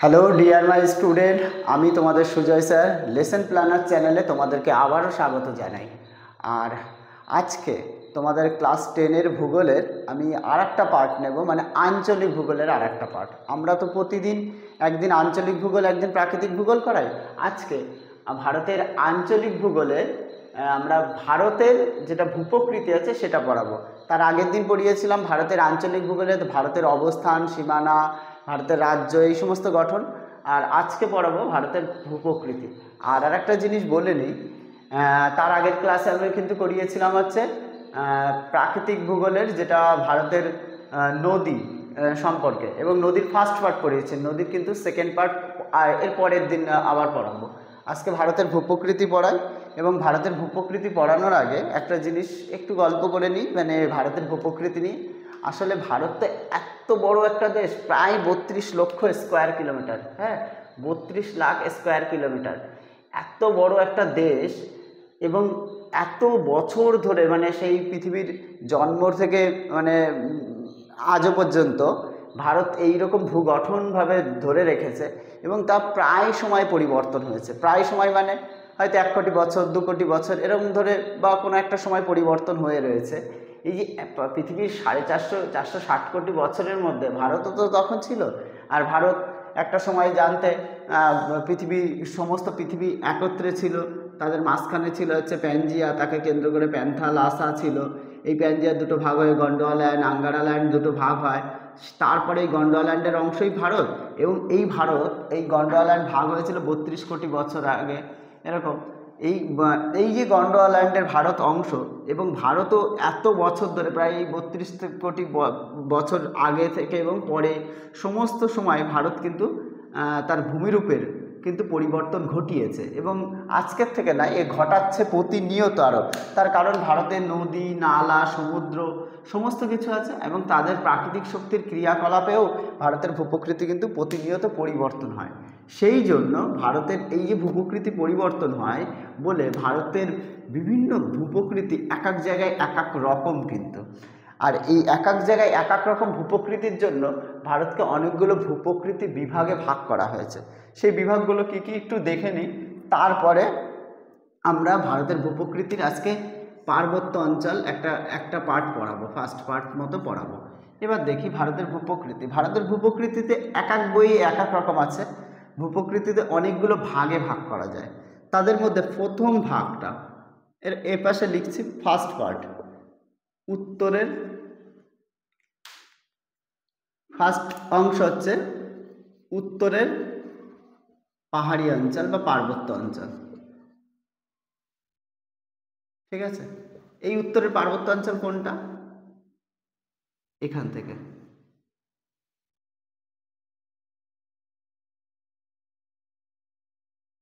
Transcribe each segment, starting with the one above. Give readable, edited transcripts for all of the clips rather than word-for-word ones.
Hello dear my student, আমি তোমাদের Sujoy sir lesson planner চ্যানেলে তোমাদেরকে আবারও স্বাগত জানাই। আর আজকে তোমাদের ক্লাস 10-এর ভূগোলের আমি আরেকটা পার্ট নেব, মানে আঞ্চলিক ভূগোলের আরেকটা পার্ট। আমরা তো প্রতিদিন একদিন আঞ্চলিক ভূগোল একদিন প্রাকৃতিক ভূগোল করাই। আজকে ভারতের আঞ্চলিক ভূগোলের আমরা ভারতের যেটা ভূপ্রকৃতি আছে সেটা পড়াবো। তার আগের দিন পড়িয়েছিলাম ভারতের আঞ্চলিক ভূগোলে ভারতের অবস্থান, সীমানা, ভারতের রাজ্য, এই সমস্ত গঠন। আর আজকে পড়াবো ভারতের ভূপ্রকৃতি। আর একটা জিনিস বলে নিই, তার আগের ক্লাসে আমি কিন্তু করিয়েছিলাম হচ্ছে প্রাকৃতিক ভূগোলের, যেটা ভারতের নদী সম্পর্কে, এবং নদীর ফার্স্ট পার্ট পড়িয়েছি। নদীর কিন্তু সেকেন্ড পার্ট এর পরের দিন আবার পড়াবো। আজকে ভারতের ভূপ্রকৃতি পড়াই, এবং ভারতের ভূপ্রকৃতি পড়ানোর আগে একটা জিনিস একটু গল্প করে নিই, মানে ভারতের ভূপ্রকৃতি নিয়ে। আসলে ভারত তো এত বড় একটা দেশ, প্রায় 32 লক্ষ স্কোয়ার কিলোমিটার। হ্যাঁ, 32 লাখ স্কোয়ার কিলোমিটার, এত বড় একটা দেশ। এবং এত বছর ধরে, মানে সেই পৃথিবীর জন্ম থেকে মানে আজও পর্যন্ত ভারত এইরকম ভূগঠনভাবে ধরে রেখেছে, এবং তা প্রায় সময় পরিবর্তন হয়েছে। প্রায় সময় মানে হয়তো 1 কোটি বছর, 2 কোটি বছর এরকম ধরে, বা কোনো একটা সময় পরিবর্তন হয়ে রয়েছে। এই যে পৃথিবীর 460 কোটি বছরের মধ্যে ভারতও তো তখন ছিল। আর ভারত একটা সময় জানতে সমস্ত পৃথিবী একত্রে ছিল। তাদের মাঝখানে ছিল হচ্ছে প্যানজিয়া, তাকে কেন্দ্র করে প্যান্থালাসা ছিল। এই প্যানজিয়ার দুটো ভাগ হয়ে গন্ডোয়াল্যান্ড, আঙ্গারাল্যান্ড দুটো ভাগ হয়। তারপরে এই গন্ডোয়াল্যান্ডের অংশই ভারত, এবং এই গন্ডোয়াল্যান্ড ভাগ হয়েছিল 32 কোটি বছর আগে এরকম। এই যে গন্ডোয়াল্যান্ডের ভারত অংশ, এবং ভারতও এত বছর ধরে, প্রায় এই 32 কোটি বছর আগে থেকে এবং পরে সমস্ত সময় ভারত কিন্তু তার ভূমিরূপের কিন্তু পরিবর্তন ঘটিয়েছে, এবং আজকের থেকে নয়, এ ঘটাচ্ছে প্রতিনিয়ত আরও। তার কারণ ভারতের নদী, নালা, সমুদ্র সমস্ত কিছু আছে, এবং তাদের প্রাকৃতিক শক্তির ক্রিয়াকলাপেও ভারতের ভূপ্রকৃতি কিন্তু প্রতিনিয়ত পরিবর্তন হয়। সেই জন্য ভারতের এই যে ভূপ্রকৃতি পরিবর্তন হয় বলে ভারতের বিভিন্ন ভূপ্রকৃতি এক এক জায়গায় এক এক রকম কিন্তু। আর এই এক এক জায়গায় এক এক রকম ভূপ্রকৃতির জন্য ভারতকে অনেকগুলো ভূপ্রকৃতি বিভাগে ভাগ করা হয়েছে। সেই বিভাগগুলো কী কী একটু দেখে নিই, তারপরে আমরা ভারতের ভূপ্রকৃতির আজকে পার্বত্য অঞ্চল একটা পার্ট পড়াবো, ফার্স্ট পার্ট মতো পড়াবো। এবার দেখি ভারতের ভূপ্রকৃতি। ভারতের ভূপ্রকৃতিতে এক এক বইয়ে এক এক রকম আছে। ভূপ্রকৃতিতে অনেকগুলো ভাগে ভাগ করা যায়। তাদের মধ্যে প্রথম ভাগটা এর পাশে লিখছি ফার্স্ট পার্ট, উত্তরের ফার্স্ট অংশ হচ্ছে উত্তরের পাহাড়ি অঞ্চল বা পার্বত্য অঞ্চল। ঠিক আছে, এই উত্তরের পার্বত্য অঞ্চল কোনটা? এখান থেকে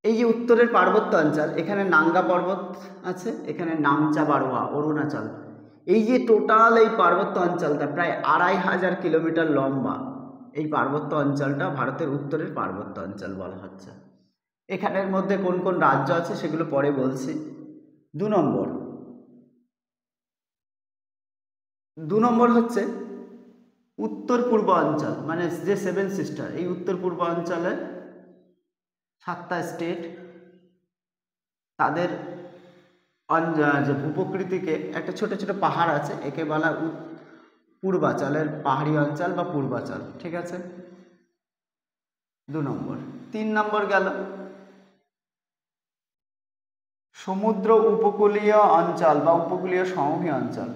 এই যে উত্তরের পার্বত্য অঞ্চল, এখানে নাঙ্গা পর্বত আছে, এখানে নামচা বারোয়া, অরুণাচল। এই যে টোটাল এই পার্বত্য অঞ্চলটা প্রায় 2500 কিলোমিটার লম্বা। এই পার্বত্য অঞ্চলটা ভারতের উত্তরের পার্বত্য অঞ্চল বলা হচ্ছে। এখানের মধ্যে কোন কোন রাজ্য আছে সেগুলো পরে বলছি। 2 নম্বর হচ্ছে উত্তর পূর্ব অঞ্চল, মানে যে 7 সিস্টার। এই উত্তর পূর্ব অঞ্চলে 7টা স্টেট তাদের যে ভূপ্রকৃতিকে একটা ছোট ছোট পাহাড় আছে, একে বলা পূর্বাঞ্চলের পাহাড়ি অঞ্চল বা পূর্বাঞ্চল। ঠিক আছে, 2 নম্বর। 3 নম্বর গেল সমুদ্র উপকূলীয় অঞ্চল বা উপকূলীয় সমভূমি অঞ্চল।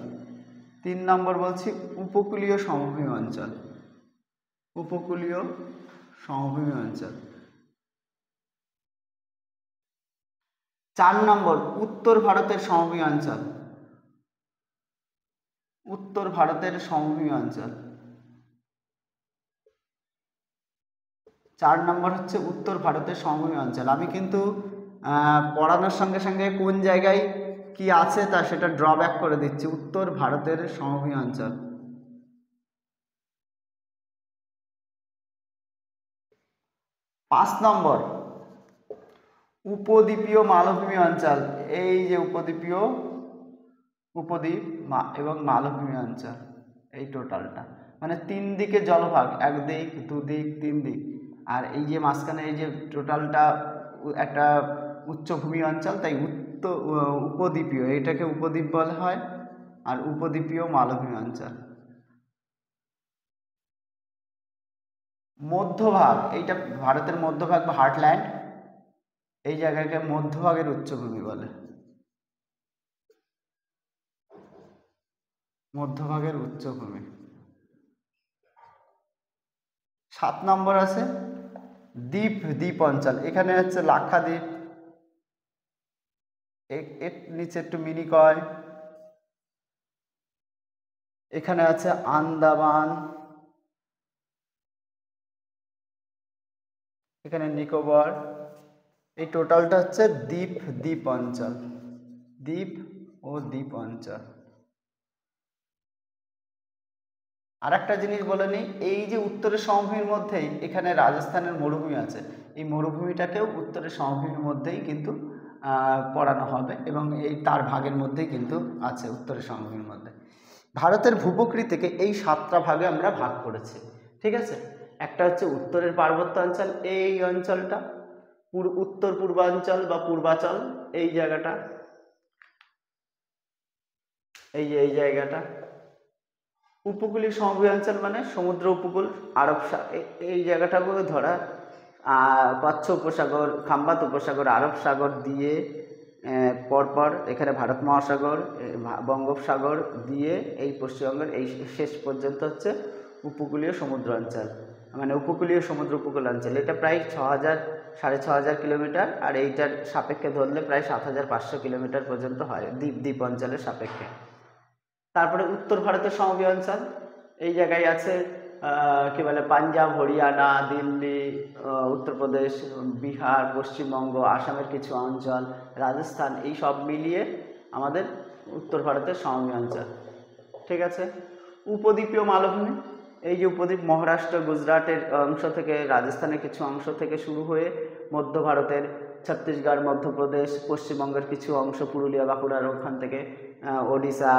3 নম্বর বলছি উপকূলীয় সমভূমি অঞ্চল, উপকূলীয় সমভূমি অঞ্চল। 4 নম্বর উত্তর ভারতের সমভূমি অঞ্চল, উত্তর ভারতের সমভূমি অঞ্চল। 4 নম্বর হচ্ছে উত্তর ভারতের সমভূমি অঞ্চল। আমি কিন্তু পড়ানোর সঙ্গে সঙ্গে কোন জায়গায় কি আছে তা সেটা ড্রব্যাক করে দিচ্ছি। উত্তর ভারতের সমভূমি অঞ্চল। 5 নম্বর উপদ্বীপীয় মালভূমি অঞ্চল। এই যে উপদ্বীপ এবং মালভূমি অঞ্চল, এই টোটালটা মানে 3 দিকে জলভাগ, 1 দিক, 2 দিক, 3 দিক, আর এই যে মাঝখানে এই যে টোটালটা একটা উচ্চভূমি অঞ্চল, তাই উপদ্বীপীয়, এটাকে উপদ্বীপ বলা হয়, আর উপদ্বীপীয় মালভূমি অঞ্চল। মধ্যভাগ, এইটা ভারতের মধ্যভাগ বা হার্টল্যান্ড, এই জায়গাকে মধ্যভাগের উচ্চভূমি বলে, মধ্যভাগের উচ্চভূমি। 7 নম্বর আছে দ্বীপ, দ্বীপ অঞ্চল। এখানে হচ্ছে লাক্ষাদ্বীপ, এর নিচে একটু মিনিকয়, এখানে আছে আন্দামান, এখানে নিকোবর। এই টোটালটা হচ্ছে দ্বীপ, দ্বীপ অঞ্চল, দ্বীপ ও দ্বীপ অঞ্চল। আর একটা জিনিস বলে নিই, এই যে উত্তরের সমভূমির মধ্যেই এখানে রাজস্থানের মরুভূমি আছে, এই মরুভূমিটাকেও উত্তরের সমভূমির মধ্যেই কিন্তু পড়ানো হবে, এবং এই তার ভাগের মধ্যেই কিন্তু আছে, উত্তরের সমভূমির মধ্যে। ভারতের ভূপ্রকৃতিকে এই 7টা ভাগে আমরা ভাগ করেছি, ঠিক আছে। একটা হচ্ছে উত্তরের পার্বত্য অঞ্চল, এই অঞ্চলটা, উত্তর পূর্বাঞ্চল বা পূর্বাচল, এই জায়গাটা, এই যে এই জায়গাটা। উপকূলীয় সমভূমি অঞ্চল মানে সমুদ্র উপকূল, আরব এই জায়গাটাকে ধরা, কচ্ছ উপসাগর, খাম্বাত উপসাগর, আরব সাগর দিয়ে পরপর এখানে ভারত মহাসাগর, বঙ্গোপসাগর দিয়ে এই পশ্চিমবঙ্গের এই শেষ পর্যন্ত হচ্ছে উপকূলীয় সমুদ্র অঞ্চল, মানে উপকূলীয় সমুদ্র উপকূল অঞ্চল। এটা প্রায় 6,000-6,500 কিলোমিটার, আর এইটার সাপেক্ষে ধরলে প্রায় 7,500 কিলোমিটার পর্যন্ত হয়, দ্বীপ, দ্বীপ অঞ্চলের সাপেক্ষে। তারপরে উত্তর ভারতের সমভূমি অঞ্চল, এই জায়গায় আছে কি বলে পাঞ্জাব, হরিয়ানা, দিল্লি, উত্তরপ্রদেশ, বিহার, পশ্চিমবঙ্গ, আসামের কিছু অঞ্চল, রাজস্থান, এই সব মিলিয়ে আমাদের উত্তর ভারতের সমভূমি অঞ্চল, ঠিক আছে। উপদ্বীপীয় মালভূমি, এই যে উপদ্বীপ, মহারাষ্ট্র, গুজরাটের অংশ থেকে, রাজস্থানের কিছু অংশ থেকে শুরু হয়ে মধ্য ভারতের ছত্তিশগড়, মধ্যপ্রদেশ, পশ্চিমবঙ্গের কিছু অংশ, পুরুলিয়া, বাঁকুড়ার ওখান থেকে ওড়িশা,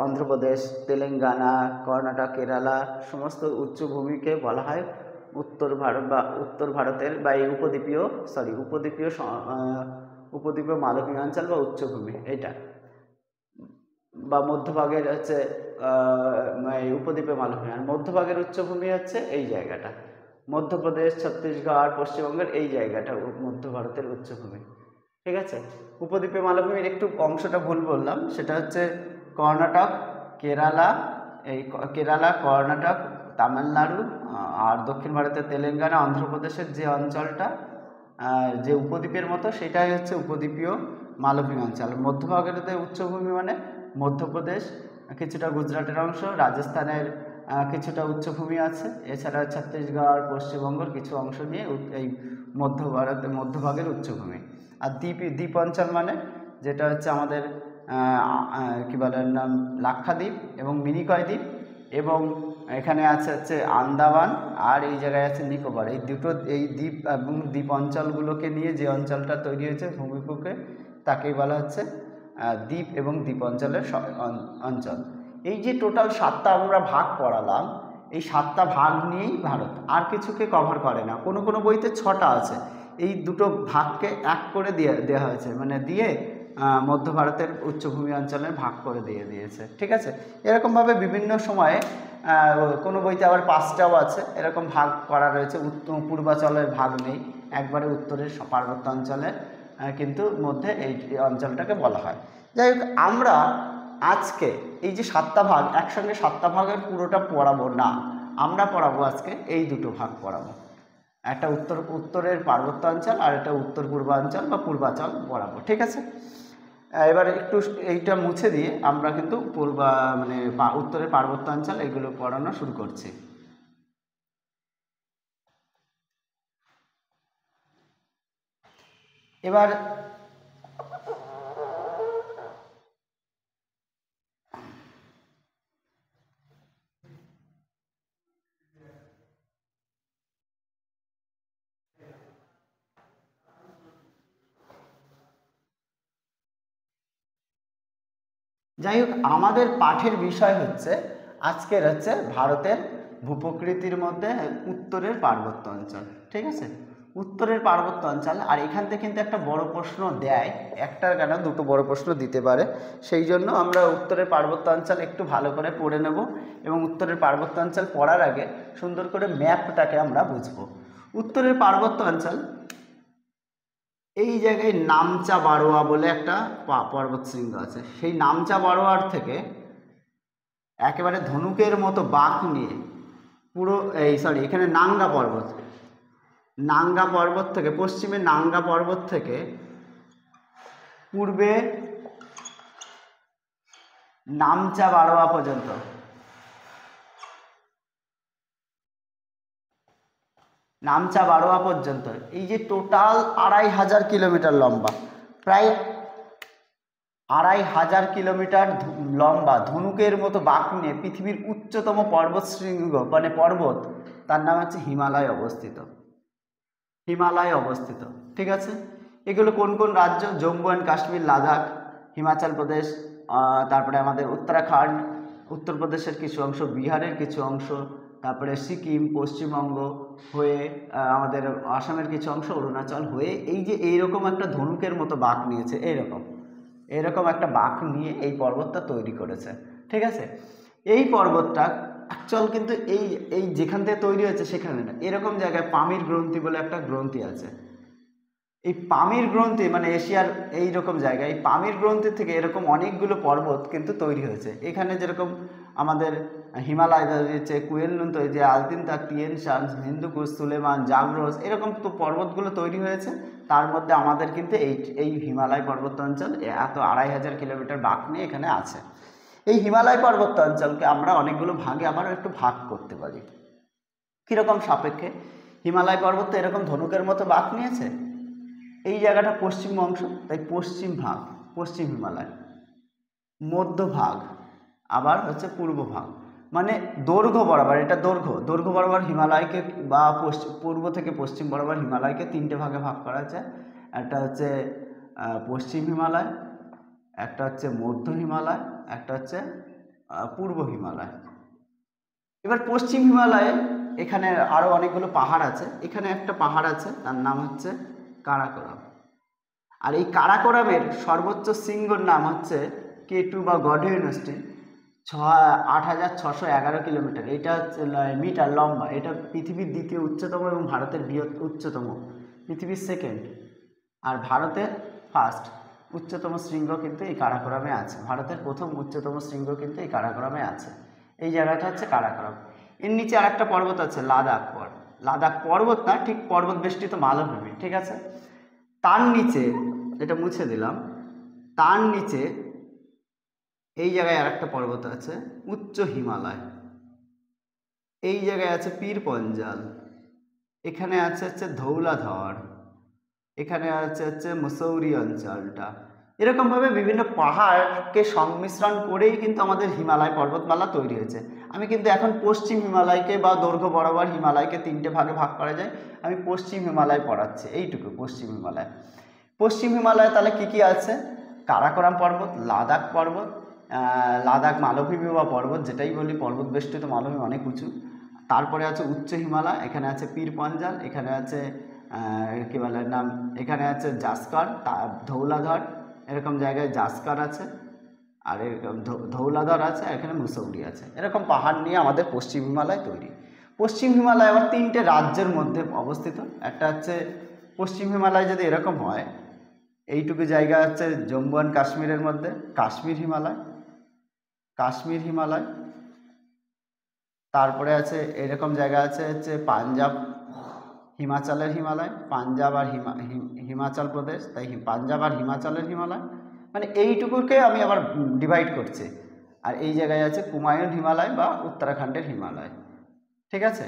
অন্ধ্রপ্রদেশ, তেলেঙ্গানা, কর্ণাটক, কেরালা, সমস্ত উচ্চভূমিকে বলা হয় উত্তর ভারত বা উত্তর ভারতের বা এই উপদ্বীপীয় মালভূমি অঞ্চল বা উচ্চভূমি, এইটা বা মধ্যভাগের হচ্ছে উপদ্বীপে মালভূমি। আর মধ্যভাগের উচ্চভূমি হচ্ছে এই জায়গাটা, মধ্যপ্রদেশ, ছত্তিশগড়, পশ্চিমবঙ্গের এই জায়গাটা মধ্য ভারতের উচ্চভূমি, ঠিক আছে। উপদ্বীপে মালভূমির একটু অংশটা ভুল বললাম, সেটা হচ্ছে কর্ণাটক, কেরালা, এই কেরালা, কর্ণাটক, তামিলনাড়ু, আর দক্ষিণ ভারতের তেলেঙ্গানা, অন্ধ্রপ্রদেশের যে অঞ্চলটা যে উপদ্বীপের মতো, সেটাই হচ্ছে উপদ্বীপীয় মালভূমি অঞ্চল। মধ্যভাগের উচ্চভূমি মানে মধ্যপ্রদেশ, কিছুটা গুজরাটের অংশ, রাজস্থানের কিছুটা উচ্চভূমি আছে, এছাড়া ছত্তিশগড়, পশ্চিমবঙ্গের কিছু অংশ নিয়ে এই মধ্যভাগের উচ্চভূমি। আর দ্বীপ অঞ্চল মানে যেটা হচ্ছে আমাদের কী বলে নাম, লাক্ষাদ্বীপ এবং মিনিকয় দ্বীপ, এবং এখানে আছে হচ্ছে আন্দামান, আর এই জায়গায় আছে নিকোবর। এই দুটো, এই দ্বীপ এবং দ্বীপ অঞ্চলগুলোকে নিয়ে যে অঞ্চলটা তৈরি হয়েছে ভূমিপুকে, তাকেই বলা হচ্ছে দ্বীপ এবং দ্বীপ অঞ্চলের অঞ্চল। এই যে টোটাল 7টা আমরা ভাগ পড়ালাম, এই 7টা ভাগ নিয়েই ভারত, আর কিছুকে কভার করে না। কোনো কোনো বইতে 6টা আছে, এই দুটো ভাগকে এক করে দেওয়া হয়েছে, মানে দিয়ে মধ্য ভারতের উচ্চভূমি অঞ্চলের ভাগ করে দিয়েছে, ঠিক আছে। এরকমভাবে বিভিন্ন সময়ে কোনো বইতে আবার 5টাও আছে, এরকম ভাগ করা রয়েছে। পূর্বাঞ্চলের ভাগ নেই, একবারে উত্তরের পার্বত্য অঞ্চলের কিন্তু মধ্যে এই অঞ্চলটাকে বলা হয়। যাই হোক, আমরা আজকে এই যে 7টা ভাগ, একসঙ্গে 7টা ভাগের পুরোটা পড়াবো না, আমরা পড়াবো আজকে এই দুটো ভাগ পড়াবো, একটা উত্তরের পার্বত্য অঞ্চল আর একটা উত্তর পূর্বাঞ্চল বা পূর্বাঞ্চল পড়াবো, ঠিক আছে। এবার একটু এইটা মুছে দিয়ে আমরা কিন্তু উত্তরের পার্বত্য অঞ্চল এগুলো পড়ানো শুরু করছি। এবার যাই হোক, আমাদের পাঠের বিষয় হচ্ছে আজকের হচ্ছে ভারতের ভূপ্রকৃতির মধ্যে উত্তরের পার্বত্য অঞ্চল, ঠিক আছে, উত্তরের পার্বত্য অঞ্চল। আর এখান থেকে কিন্তু একটা বড় প্রশ্ন দেয়, একটার কেন দুটো বড় প্রশ্ন দিতে পারে, সেই জন্য আমরা উত্তরের পার্বত্য অঞ্চল একটু ভালো করে পড়ে নেব এবং উত্তরের পার্বত্য অঞ্চল পড়ার আগে সুন্দর করে ম্যাপটাকে আমরা বুঝবো। উত্তরের পার্বত্য অঞ্চল, এই জায়গায় নামচা বারোয়া বলে একটা পর্বত শৃঙ্গ আছে, সেই নামচা বারোয়ার থেকে একেবারে ধনুকের মতো বাঁক নিয়ে পুরো এখানে নাঙ্গা পর্বত থেকে পশ্চিমে নাঙ্গা পর্বত থেকে পূর্বে নামচা বারোয়া পর্যন্ত, নামচা বারোয়া পর্যন্ত এই যে টোটাল 2500 কিলোমিটার লম্বা, প্রায় 2500 কিলোমিটার লম্বা ধনুকের মতো বাঁক নিয়ে পৃথিবীর উচ্চতম পর্বত শৃঙ্গ মানে পর্বত, তার নাম হচ্ছে হিমালয় অবস্থিত, ঠিক আছে। এগুলো কোন কোন রাজ্য? জম্মু অ্যান্ড কাশ্মীর, লাদাখ, হিমাচল প্রদেশ, তারপরে আমাদের উত্তরাখণ্ড, উত্তরপ্রদেশের কিছু অংশ, বিহারের কিছু অংশ, তারপরে সিকিম, পশ্চিমবঙ্গ হয়ে আমাদের আসামের কিছু অংশ, অরুণাচল হয়ে এই যে এইরকম একটা ধনুকের মতো বাঁক নিয়েছে, এরকম একটা বাঁক নিয়ে এই পর্বতটা তৈরি করেছে, ঠিক আছে। এই পর্বতটা অ্যাকচুয়াল কিন্তু এই যেখান থেকে তৈরি হয়েছে সেখানে না, এরকম জায়গায় পামির গ্রন্থি বলে একটা গ্রন্থি আছে। এই পামির গ্রন্থি মানে এশিয়ার এইরকম জায়গায় এই পামির গ্রন্থি থেকে এরকম অনেকগুলো পর্বত কিন্তু তৈরি হয়েছে। এখানে যেরকম আমাদের হিমালয় রয়েছে, কুয়েনলুন তৈরি, আলতিনতাক, টিয়েন শান, হিন্দুকুশ, সুলেমান, জাগ্রস, এরকম তো পর্বতগুলো তৈরি হয়েছে। তার মধ্যে আমাদের কিন্তু এই হিমালয় পর্বত অঞ্চল এত 2500 কিলোমিটার বাঁক নিয়ে এখানে আছে। এই হিমালয় পর্বত অঞ্চলকে আমরা অনেকগুলো ভাগে আবারও একটু ভাগ করতে পারি। কীরকম সাপেক্ষে? হিমালয় পর্বত এরকম ধনুকের মতো বাঁক নিয়েছে, এই জায়গাটা পশ্চিম অংশ, তাই পশ্চিম ভাগ পশ্চিম হিমালয়, মধ্যভাগ আবার হচ্ছে পূর্ব ভাগ, মানে দৈর্ঘ্য বরাবর, এটা দৈর্ঘ্য বরাবর হিমালয়কে বা পূর্ব থেকে পশ্চিম বরাবর হিমালয়কে 3টে ভাগে ভাগ করা যায়। একটা হচ্ছে পশ্চিম হিমালয়, একটা হচ্ছে মধ্য হিমালয়, একটা হচ্ছে পূর্ব হিমালয়। এবার পশ্চিম হিমালয়ে এখানে আরও অনেকগুলো পাহাড় আছে, এখানে একটা পাহাড় আছে তার নাম হচ্ছে কারাকোরাম। আর এই কারাকোরামের সর্বোচ্চ শৃঙ্গর নাম হচ্ছে K2 বা গড ইউনিভার্সিটি, 8611 কিলোমিটার, এটা হচ্ছে মিটার লম্বা। এটা পৃথিবীর দ্বিতীয় উচ্চতম এবং ভারতের উচ্চতম, পৃথিবীর সেকেন্ড আর ভারতের ফার্স্ট উচ্চতম শৃঙ্গ কিন্তু এই কারাকোরামে আছে। ভারতের প্রথম উচ্চতম শৃঙ্গ কিন্তু এই কারাকোরামে আছে। এই জায়গাটা হচ্ছে কারাকোরাম। এর নিচে আরেকটা পর্বত আছে লাদাখ পর্বত না, ঠিক পর্বত বেষ্টিত মালভূমি, ঠিক আছে। তার নিচে, এটা মুছে দিলাম, তার নিচে এই জায়গায় আরেকটা পর্বত আছে উচ্চ হিমালয়, এই জায়গায় আছে পীর পঞ্জাল, এখানে আছে হচ্ছে ধৌলাধর, এখানে আছে হচ্ছে মুসৌরি অঞ্চলটা। এরকমভাবে বিভিন্ন পাহাড়কে সংমিশ্রণ করেই কিন্তু আমাদের হিমালয় পর্বতমালা তৈরি হয়েছে। আমি কিন্তু এখন পশ্চিম হিমালয়কে বা দৈর্ঘ্য বরাবর হিমালয়কে 3টে ভাগে ভাগ করা যায়, আমি পশ্চিম হিমালয় পড়াচ্ছি, এইটুকু পশ্চিম হিমালয়। তাহলে কি কি আছে? কারাকোরাম পর্বত, লাদাখ পর্বত, লাদাখ মালভূমি বা পর্বত যেটাই বলি, পর্বত বেষ্টিত মালভূমি অনেক উঁচু। তারপরে আছে উচ্চ হিমালয়, এখানে আছে পীর পঞ্জাল, এখানে আছে কী বলে নাম, এখানে আছে জাস্কার, ধৌলাধর, এরকম জায়গায় জাস্কার আছে, আর এরকম ধৌলাধর আছে, এখানে মুসৌরি আছে। এরকম পাহাড় নিয়ে আমাদের পশ্চিম হিমালয় তৈরি। পশ্চিম হিমালয় আবার 3টে রাজ্যের মধ্যে অবস্থিত। একটা হচ্ছে পশ্চিম হিমালয় যদি এরকম হয়, এইটুকু জায়গা হচ্ছে জম্মু অ্যান্ড কাশ্মীরের মধ্যে কাশ্মীর হিমালয়। তারপরে আছে এরকম জায়গা আছে হচ্ছে পাঞ্জাব, হিমাচলের হিমালয়, পাঞ্জাব আর হিমাচল প্রদেশ, তাই পাঞ্জাব আর হিমাচলের হিমালয়, মানে এইটুকুকে আমি আবার ডিভাইড করছি। আর এই জায়গায় আছে কুমায়ুন হিমালয় বা উত্তরাখণ্ডের হিমালয়, ঠিক আছে,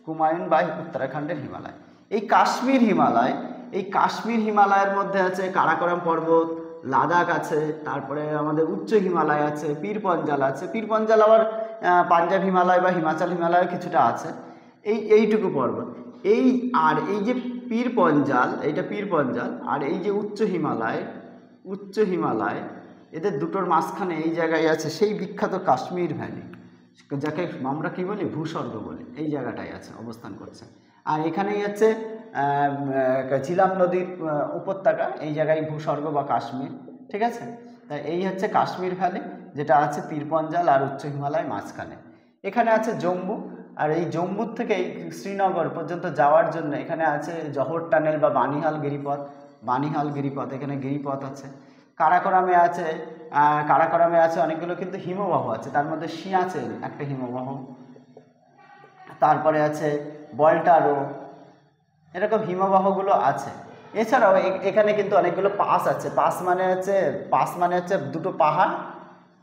কুমায়ুন বা উত্তরাখণ্ডের হিমালয়। এই কাশ্মীর হিমালয়ের মধ্যে আছে কারাকোরাম পর্বত, লাদাখ আছে, তারপরে আমাদের উচ্চ হিমালয় আছে, পীর পঞ্জাল আছে, পীর পঞ্জাল আবার পাঞ্জাব হিমালয় বা হিমাচল হিমালয় কিছুটা আছে, এইটুকু পর্বত। এই যে পীর পঞ্জাল, এইটা পীর পঞ্জাল, আর এই যে উচ্চ হিমালয়, এদের দুটোর মাঝখানে এই জায়গায় আছে সেই বিখ্যাত কাশ্মীর ভ্যালি। যাকে আমরা কি বলি ভূস্বর্গ বলি, এই জায়গাটায় আছে অবস্থান করছে। আর এখানেই হচ্ছে ঝিলাম নদীর উপত্যকা, এই জায়গায় ভূস্বর্গ বা কাশ্মীর, ঠিক আছে। তাই এই হচ্ছে কাশ্মীর ভ্যালি, যেটা আছে পীরপঞ্জাল আর উচ্চ হিমালয় মাঝখানে। এখানে আছে জম্মু, আর এই জম্মু থেকে এই শ্রীনগর পর্যন্ত যাওয়ার জন্য এখানে আছে জহর টানেল বা বানিহাল গিরিপথ, এখানে গিরিপথ আছে। কারাকোরামে আছে অনেকগুলো কিন্তু হিমবাহ আছে, তার মধ্যে সিয়াচেন একটা হিমবাহ, তারপরে আছে বল্টারো, এরকম হিমবাহগুলো আছে। এছাড়াও এখানে কিন্তু অনেকগুলো পাস আছে। পাস মানে হচ্ছে দুটো পাহাড়,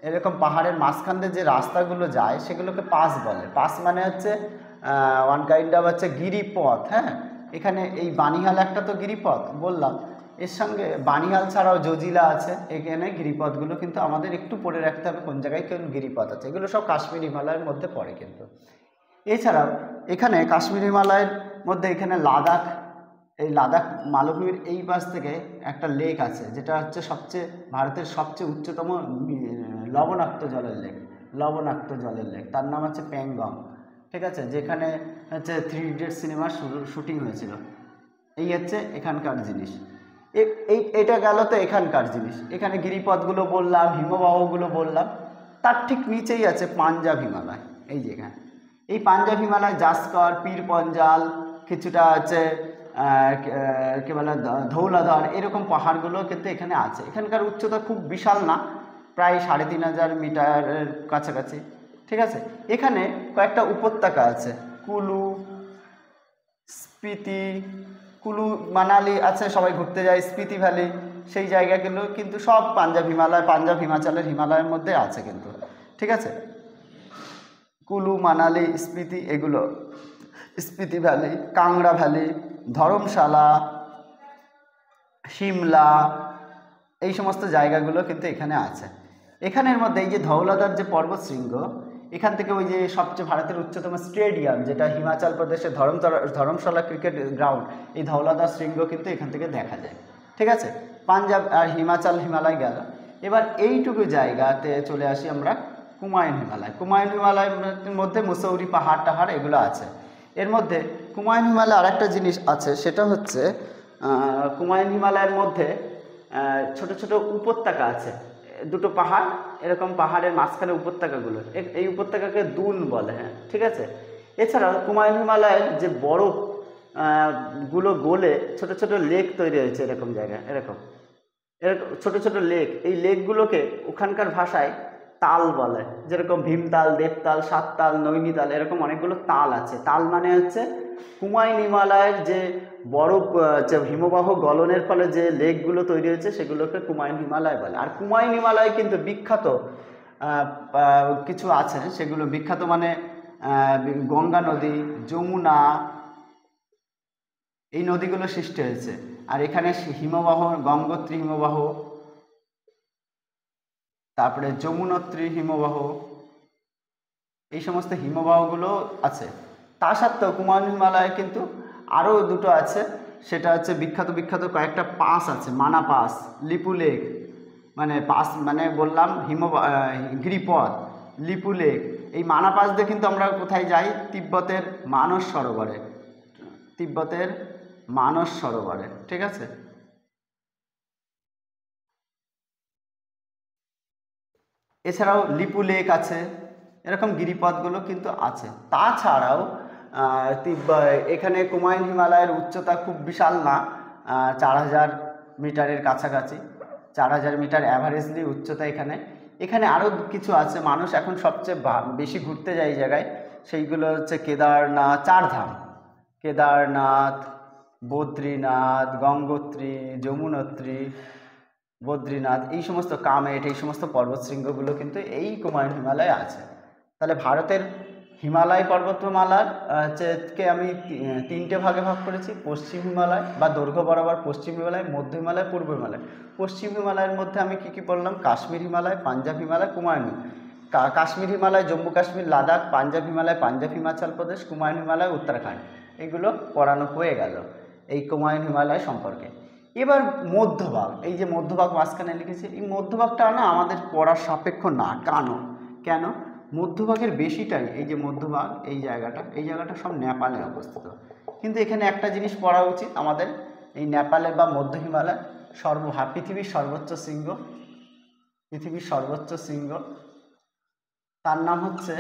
এরকম পাহাড়ের মাঝখান দিয়ে যে রাস্তাগুলো যায় সেগুলোকে পাস বলে। পাস মানে হচ্ছে ওয়ান কাইন্ড অফ হচ্ছে গিরিপথ। হ্যাঁ, এখানে এই বানিহাল একটা তো গিরিপথ বললাম, এর সঙ্গে বানিহাল ছাড়াও জজিলা আছে। এখানে গিরিপথগুলো কিন্তু আমাদের একটু পড়ে রাখতে হবে কোন জায়গায় কোন গিরিপথ আছে, এগুলো সব কাশ্মীর হিমালয়ের মধ্যে পড়ে কিন্তু। এছাড়াও এখানে কাশ্মীর হিমালয়ের মধ্যে এখানে লাদাখ মালভূমির এই পাশ থেকে একটা লেক আছে, যেটা হচ্ছে ভারতের সবচেয়ে উচ্চতম লবণাক্ত জলের লেক, তার নাম হচ্ছে প্যাংগং, ঠিক আছে, যেখানে হচ্ছে 3 ইডিয়টস সিনেমার শুটিং হয়েছিল। এই হচ্ছে এখানকার জিনিস। এটা গেল তো এখানকার জিনিস। এখানে গিরিপথগুলো বললাম, হিমবাহগুলো বললাম, তার ঠিক নিচেই আছে পাঞ্জাব হিমালয়। এই যেখানে এই পাঞ্জাব হিমালয়, জাসকর, পীরপঞ্জাল, কিছুটা আছে কি বলে ধৌলাধর, এরকম পাহাড়গুলো কিন্তু এখানে আছে। এখানকার উচ্চতা খুব বিশাল না, প্রায় 3500 মিটারের কাছাকাছি, ঠিক আছে। এখানে কয়েকটা উপত্যকা আছে, কুলু মানালি আছে, সবাই ঘুরতে যায়, স্পিতি ভ্যালি, সেই জায়গাগুলো কিন্তু সব পাঞ্জাব হিমাচলের হিমালয়ের মধ্যে আছে কিন্তু, ঠিক আছে। কুলু, মানালি, স্পিতি, এগুলো স্পিতি ভ্যালি, কাংড়া ভ্যালি, ধর্মশালা, সিমলা, এই সমস্ত জায়গাগুলো কিন্তু এখানে আছে। এখানের মধ্যে এই যে ধৌলাধর যে পর্বতশৃঙ্গ, এখান থেকে ওই যে সবচেয়ে ভারতের উচ্চতম স্টেডিয়াম, যেটা হিমাচল প্রদেশের ধর্মশালা ক্রিকেট গ্রাউন্ড, এই ধৌলাধর শৃঙ্গ কিন্তু এখান থেকে দেখা যায়, ঠিক আছে। পাঞ্জাব আর হিমালয় গেল। এবার এইটুকু জায়গাতে চলে আসি আমরা কুমায়ুন হিমালয়ের মধ্যে মুসৌরি পাহাড় এগুলো আছে। এর মধ্যে কুমায়ুন হিমালয় আরেকটা জিনিস আছে, সেটা হচ্ছে কুমায়ুন হিমালয়ের মধ্যে ছোট ছোট উপত্যকা আছে, দুটো পাহাড়, এরকম পাহাড়ের মাঝখানে উপত্যকাগুলো, এই উপত্যকাকে দুন বলে। হ্যাঁ, ঠিক আছে। এছাড়াও কুমায়ুন হিমালয়ের যে বরফ গুলো গলে ছোট ছোট লেক তৈরি হয়েছে, এরকম জায়গায় এরকম ছোট ছোট লেক, এই লেকগুলোকে ওখানকার ভাষায় তাল বলে, যেরকম ভীমতাল, দেবতাল, সাততাল, নৈনিতাল, এরকম অনেকগুলো তাল আছে। তাল মানে হচ্ছে কুমায়ুন হিমালয়ের যে বরফ হিমবাহ গলনের ফলে যে লেকগুলো তৈরি হয়েছে সেগুলোকে কুমায়ুন হিমালয় বলে। আর কুমায়ুন হিমালয় কিন্তু বিখ্যাত কিছু আছে, সেগুলো বিখ্যাত মানে গঙ্গা নদী, যমুনা, এই নদীগুলো সৃষ্টি হয়েছে। আর এখানে হিমবাহ, গঙ্গোত্রী হিমবাহ, তারপরে যমুনোত্রী হিমবাহ, এই সমস্ত হিমবাহগুলো আছে। তা সত্ত্বেও কুমায়ুন হিমালয়ে কিন্তু আরও দুটো আছে, সেটা হচ্ছে বিখ্যাত কয়েকটা পাস আছে, মানা পাস, লিপু লেক, মানে পাস মানে বললাম গিরিপথ, লিপু লেক, এই মানা পাস দিয়ে কিন্তু আমরা কোথায় যাই, তিব্বতের মানস সরোবরে, ঠিক আছে। এছাড়াও লিপু লেক আছে, এরকম গিরিপথগুলো কিন্তু আছে। তাছাড়াও এখানে কুমায়ুন হিমালয়ের উচ্চতা খুব বিশাল না, 4000 মিটারের কাছাকাছি, 4000 মিটার অ্যাভারেজলি উচ্চতা এখানে আরও কিছু আছে। মানুষ এখন সবচেয়ে বেশি ঘুরতে যায় এই জায়গায়, সেইগুলো হচ্ছে কেদারনাথ, 4 ধাম, কেদারনাথ, বদ্রীনাথ, গঙ্গোত্রী, যমুনোত্রী, বদ্রীনাথ, এই সমস্ত কামেট, এই সমস্ত পর্বতশৃঙ্গগুলো কিন্তু এই কুমায়ুন হিমালয়ে আছে। তাহলে ভারতের হিমালয় পর্বতমালার কে আমি 3টে ভাগে ভাগ করেছি। পশ্চিম হিমালয় বা দৈর্ঘ্য বরাবর পশ্চিম হিমালয়, মধ্য হিমালয়, পূর্ব হিমালয়। পশ্চিম হিমালয়ের মধ্যে আমি কি বললাম, কাশ্মীর হিমালয়, পাঞ্জাব হিমালয়, কুমায়ুন। কাশ্মীর হিমালয় জম্মু কাশ্মীর লাদাখ, পাঞ্জাব হিমালয় পাঞ্জাব হিমাচল প্রদেশ, কুমায়ুন হিমালয় উত্তরাখণ্ড। এগুলো পড়ানো হয়ে গেল এই কুমায়ুন হিমালয় সম্পর্কে। এবার মধ্যভাগ, এই যে মধ্যভাগ মাঝখানে লিখেছি, এই মধ্যভাগটা না আমাদের পড়ার সাপেক্ষ না। কেন? মধ্যভাগের বেশিটাই, এই যে মধ্যভাগ, এই জায়গাটা সব নেপালে অবস্থিত। কিন্তু এখানে একটা জিনিস পড়া উচিত আমাদের, এই নেপালে বা মধ্য হিমালয় পৃথিবীর সর্বোচ্চ শৃঙ্গ, তার নাম হচ্ছে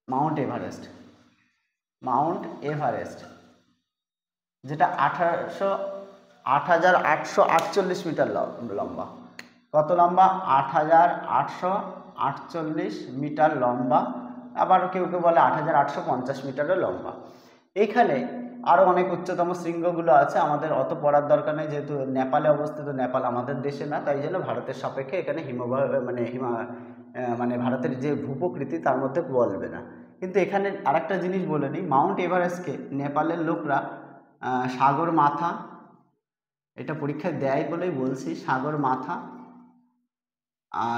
মাউন্ট এভারেস্ট, যেটা 8,848 মিটার লম্বা। কত লম্বা? 8,848 মিটার লম্বা। আবার কেউ কেউ বলে 8,850 মিটারও লম্বা। এইখানে আরও অনেক উচ্চতম শৃঙ্গগুলো আছে, আমাদের অত পড়ার দরকার নেই, যেহেতু নেপালে অবস্থিত, নেপাল আমাদের দেশে না, তাই জন্য ভারতের সাপেক্ষে এখানে ভারতের যে ভূপ্রকৃতি তার মধ্যে বলবে না। কিন্তু এখানে আরেকটা জিনিস বলে নিই, মাউন্ট এভারেস্টকে নেপালের লোকরা সাগর মাথা, এটা পরীক্ষায় দেয় বলেই বলছি, সাগর মাথা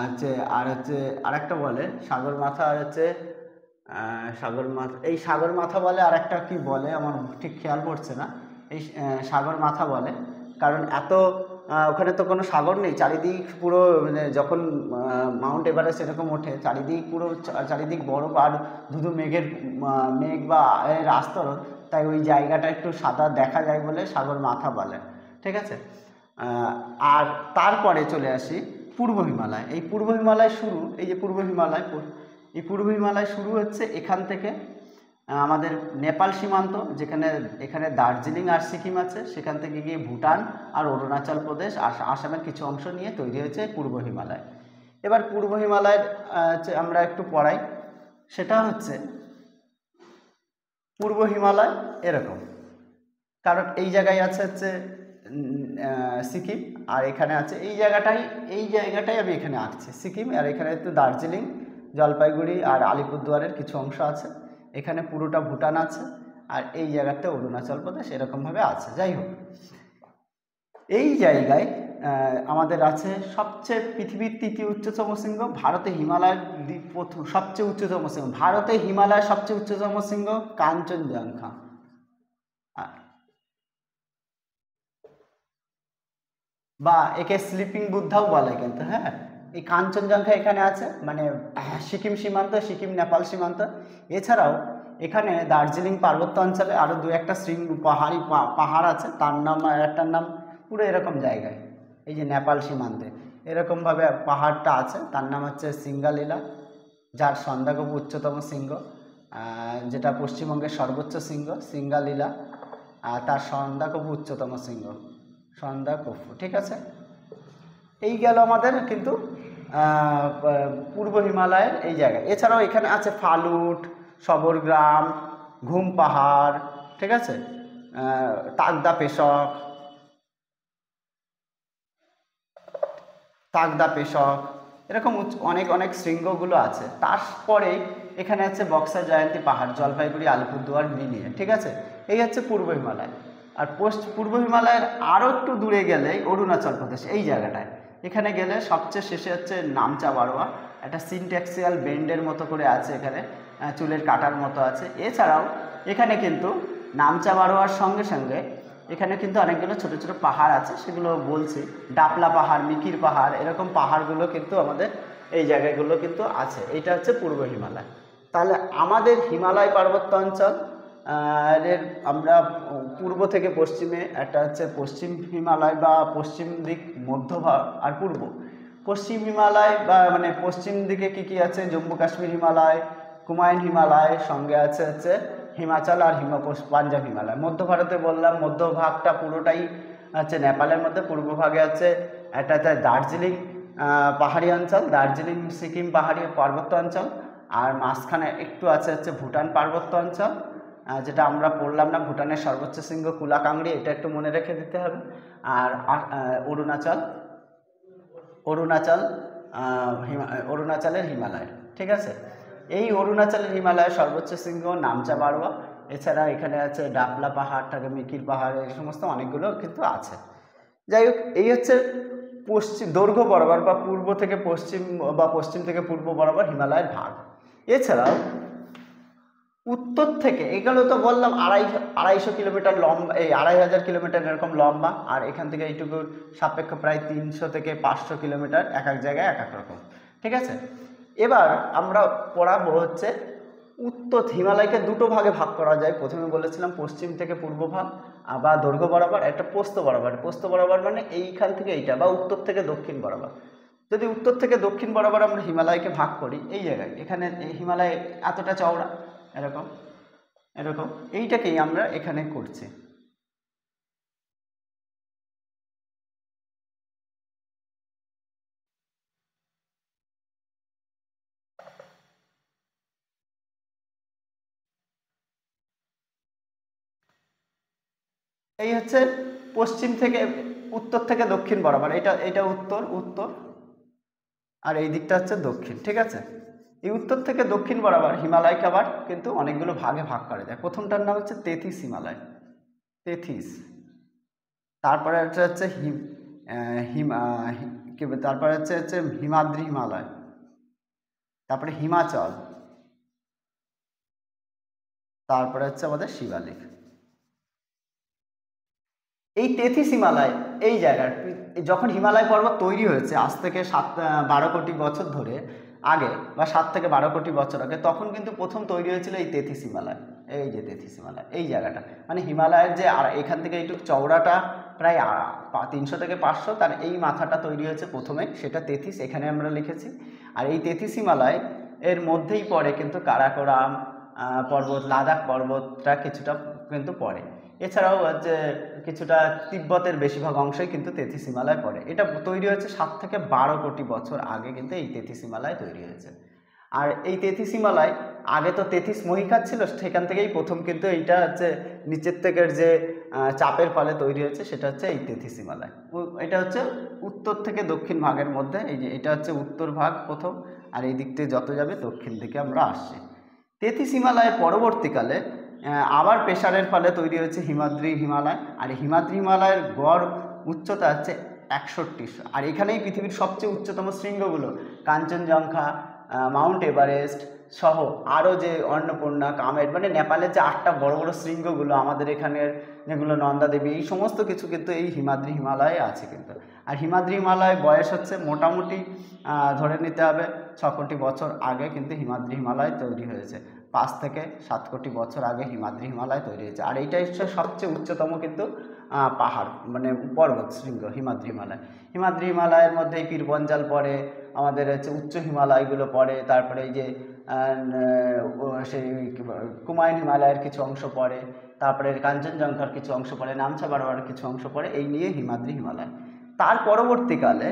হচ্ছে আরেকটা বলে সাগর মাথা, আর হচ্ছে সাগর মাথা বলে, আর একটা কি বলে আমার ঠিক খেয়াল পড়ছে না, এই সাগর মাথা বলে, কারণ ওখানে তো কোনো সাগর নেই, চারিদিক পুরো যখন মাউন্ট এভারেস্ট এরকম ওঠে চারিদিক বরফ আর ধুধু মেঘ বা এর আস্তরণ, তাই ওই জায়গাটা একটু সাদা দেখা যায় বলে সাগর মাথা বলে। ঠিক আছে, আর তারপরে চলে আসি পূর্ব হিমালয়। এই পূর্ব হিমালয় শুরু, পূর্ব হিমালয় শুরু হচ্ছে এখান থেকে, আমাদের নেপাল সীমান্ত, এখানে দার্জিলিং আর সিকিম আছে, সেখান থেকে গিয়ে ভুটান আর অরুণাচল প্রদেশ, আসামের কিছু অংশ নিয়ে তৈরি হয়েছে পূর্ব হিমালয়। এবার পূর্ব হিমালয়ের আমরা একটু পড়াই, সেটা হচ্ছে পূর্ব হিমালয় এরকম, কারণ এই জায়গায় আছে হচ্ছে সিকিম, আর এখানে আছে এই জায়গাটাই আমি এখানে আঁকছি সিকিম, আর এখানে একটু দার্জিলিং, জলপাইগুড়ি আর আলিপুরদুয়ারের কিছু অংশ আছে, এখানে পুরোটা ভুটান আছে, আর এই জায়গাতে অরুণাচল প্রদেশ এরকমভাবে আছে। যাই হোক, এই জায়গায় আমাদের আছে পৃথিবীর তৃতীয় উচ্চতম শৃঙ্গ, ভারতে হিমালয়ের সবচেয়ে উচ্চতম শৃঙ্গ, ভারতে হিমালয়ের সবচেয়ে উচ্চতম শৃঙ্গ কাঞ্চনজঙ্ঘা, বা একে স্লিপিং বুদ্ধাও বলে কিন্তু। হ্যাঁ, এই কাঞ্চনজঙ্ঘা এখানে আছে, মানে সিকিম নেপাল সীমান্ত। এছাড়াও এখানে দার্জিলিং পার্বত্য অঞ্চলে আরও দু একটা পাহাড় আছে, তার নাম, একটার নাম পুরো এরকম জায়গায়, এই যে নেপাল সীমান্তে এরকমভাবে পাহাড়টা আছে, তার নাম হচ্ছে সিঙ্গালীলা, যার সন্দাকফু উচ্চতম শৃঙ্গ, যেটা পশ্চিমবঙ্গের সর্বোচ্চ শৃঙ্গ সিঙ্গালীলা, তার সন্দাকফু উচ্চতম শৃঙ্গ সন্দাকফু। ঠিক আছে, এই গেল আমাদের কিন্তু পূর্ব হিমালয়ের এই জায়গায়। এছাড়াও এখানে আছে ফালুট, সবরগ্রাম, ঘুম পাহাড়, ঠিক আছে, তাগদা পেশক, এরকম অনেক শৃঙ্গগুলো আছে। তারপরে এখানে আছে বক্সা জয়ন্তী পাহাড়, জলপাইগুড়ি আলিপুরদুয়ার মিলিয়ে। ঠিক আছে, এই হচ্ছে পূর্ব হিমালয়। আর পূর্ব হিমালয়ের আরও একটু দূরে গেলে অরুণাচল প্রদেশ, এই জায়গাটায় এখানে গেলে সবচেয়ে শেষে হচ্ছে নামচা বারোয়া, একটা সিনট্যাক্সিয়াল বেন্ডের মতো করে আছে, এখানে চুলের কাটার মতো আছে। এছাড়াও এখানে কিন্তু নামচা বারোয়ার সঙ্গে সঙ্গে এখানে কিন্তু অনেকগুলো ছোট ছোট পাহাড় আছে, সেগুলো বলছি, ডাপলা পাহাড়, মিকির পাহাড়, এরকম পাহাড়গুলো কিন্তু আমাদের এই জায়গাগুলো কিন্তু আছে। এইটা হচ্ছে পূর্ব হিমালয়। তাহলে আমাদের হিমালয় পার্বত্য অঞ্চল এর আমরা পূর্ব থেকে পশ্চিমে, একটা হচ্ছে পশ্চিম হিমালয় বা পশ্চিম দিক, মধ্যভাগ আর পূর্ব। পশ্চিম হিমালয় বা পশ্চিম দিকে কি আছে, জম্মু কাশ্মীর হিমালয়, কুমায়ুন হিমালয়, সঙ্গে আছে হচ্ছে হিমাচল আর পাঞ্জাব হিমালয়। মধ্য ভারতে বললাম, মধ্যভাগটা পুরোটাই হচ্ছে নেপালের মধ্যে, পূর্ব ভাগে আছে একটা দার্জিলিং পাহাড়ি অঞ্চল, দার্জিলিং সিকিম পাহাড়ি পার্বত্য অঞ্চল, আর মাঝখানে একটু আছে হচ্ছে ভুটান পার্বত্য অঞ্চল, যেটা আমরা পড়লাম না, ভুটানের সর্বোচ্চ শৃঙ্গ কুলাকাংড়ি, এটা একটু মনে রেখে দিতে হবে। আর অরুণাচলের হিমালয়। ঠিক আছে, এই অরুণাচলের হিমালয়ের সর্বোচ্চ শৃঙ্গ নামচা বারোয়া। এছাড়া এখানে আছে ডাপলা পাহাড়, মিকির পাহাড়, এই সমস্ত অনেকগুলো কিন্তু আছে। যাই হোক, এই হচ্ছে দৈর্ঘ্য বরাবর বা পূর্ব থেকে পশ্চিম বা পশ্চিম থেকে পূর্ব বরাবর হিমালয়ের ভাগ। এছাড়াও উত্তর থেকে, এগুলো তো বললাম 250 কিলোমিটার লম্বা, এই 2500 কিলোমিটার এরকম লম্বা, আর এখান থেকে এইটুকুর সাপেক্ষ প্রায় 300 থেকে 500 কিলোমিটার, এক এক জায়গায় এক এক রকম। ঠিক আছে, এবার আমরা পড়াবো হচ্ছে উত্তর হিমালয়কে দুটো ভাগে ভাগ করা যায়। প্রথমে বলেছিলাম পশ্চিম থেকে পূর্ব ভাগ বা দৈর্ঘ্য বরাবর, একটা প্রস্থ বরাবর। প্রস্থ বরাবর মানে এইখান থেকে এইটা, বা উত্তর থেকে দক্ষিণ বরাবর। যদি উত্তর থেকে দক্ষিণ বরাবর আমরা হিমালয়কে ভাগ করি, এই জায়গায় এখানে হিমালয় এতটা চওড়া, এরকম এরকম, এইটাকেই আমরা এখানে করছি। এই হচ্ছে পশ্চিম থেকে উত্তর থেকে দক্ষিণ বরাবর, এটা এটা উত্তর উত্তর, আর এই দিকটা হচ্ছে দক্ষিণ। ঠিক আছে, এই উত্তর থেকে দক্ষিণ বরাবর হিমালয়কে আবার কিন্তু অনেকগুলো ভাগে ভাগ করা যায়। প্রথমটার নাম হচ্ছে তেথিস হিমালয়, তেথিস। তারপরে হচ্ছে তারপরে হচ্ছে হিমাদ্রি হিমালয়, তারপরে হিমাচল, তারপরে হচ্ছে আমাদের শিবালিক। এই তেথিস হিমালয়, এই জায়গার যখন হিমালয় পর্বত তৈরি হয়েছে আজ থেকে 12 কোটি বছর ধরে আগে, বা 7 থেকে 12 কোটি বছর আগে, তখন কিন্তু প্রথম তৈরি হয়েছিল এই তেথিস হিমালয়। এই যে তেথিস হিমালয়, এই জায়গাটা মানে হিমালয়ের যে, আর এখান থেকে একটু চওড়াটা প্রায় 300 থেকে 500, তার এই মাথাটা তৈরি হয়েছে প্রথমে, সেটা তেথিস, এখানে আমরা লিখেছি। আর এই তেথিস হিমালয় এর মধ্যেই পড়ে কিন্তু কারাকোরাম পর্বত, লাদাখ পর্বতটা কিছুটা কিন্তু পড়ে। এছাড়াও হচ্ছে কিছুটা তিব্বতের বেশিরভাগ অংশই কিন্তু তেথিস হিমালয় পড়ে। এটা তৈরি হয়েছে 7 থেকে 12 কোটি বছর আগে কিন্তু এই তেথিস হিমালয় তৈরি হয়েছে। আর এই তেথিস হিমালয়, আগে তো তেথিস মহিকার ছিল, সেখান থেকেই প্রথম কিন্তু এইটা হচ্ছে নিচের থেকে যে চাপের ফলে তৈরি হয়েছে, সেটা হচ্ছে এই তেথিস হিমালয়। এটা হচ্ছে উত্তর থেকে দক্ষিণ ভাগের মধ্যে, এই যে এটা হচ্ছে উত্তর ভাগ প্রথম, আর এই দিক থেকে যত যাবে দক্ষিণ দিকে আমরা আসছি। তেথিস হিমালয়ের পরবর্তীকালে আবার প্রেসারের ফলে তৈরি হয়েছে হিমাদ্রি হিমালয়। আর হিমাদ্রি হিমালয়ের গড় উচ্চতা হচ্ছে 6100। আর এখানেই পৃথিবীর সবচেয়ে উচ্চতম শৃঙ্গগুলো কাঞ্চনজঙ্ঘা, মাউন্ট এভারেস্ট সহ আরও যে অন্নপূর্ণা, কামেট, মানে নেপালের যে 8টা বড় বড় শৃঙ্গগুলো, আমাদের এখানের যেগুলো নন্দা দেবী, এই সমস্ত কিছু কিন্তু এই হিমাদ্রি হিমালয়ে আছে কিন্তু। আর হিমাদ্রি হিমালয় বয়স হচ্ছে মোটামুটি ধরে নিতে হবে 6 কোটি বছর আগে কিন্তু হিমাদ্রি হিমালয় তৈরি হয়েছে। 5 থেকে 7 কোটি বছর আগে হিমাদ্রি হিমালয় তৈরি হয়েছে। আর এইটাই হচ্ছে সবচেয়ে উচ্চতম কিন্তু পাহাড়, মানে পর্বত শৃঙ্গ হিমাদ্রি হিমালয়। হিমাদ্রি হিমালয়ের মধ্যে এই পীরপঞ্জাল পড়ে, আমাদের হচ্ছে উচ্চ হিমালয়গুলো পড়ে, তারপরে এই যে সেই কুমায়ুন হিমালয়ের কিছু অংশ পড়ে, তারপরে কাঞ্চনজঙ্ঘার কিছু অংশ পড়ে, নামছা বারোয়ার কিছু অংশ পড়ে, এই নিয়ে হিমাদ্রি হিমালয়। তার পরবর্তীকালে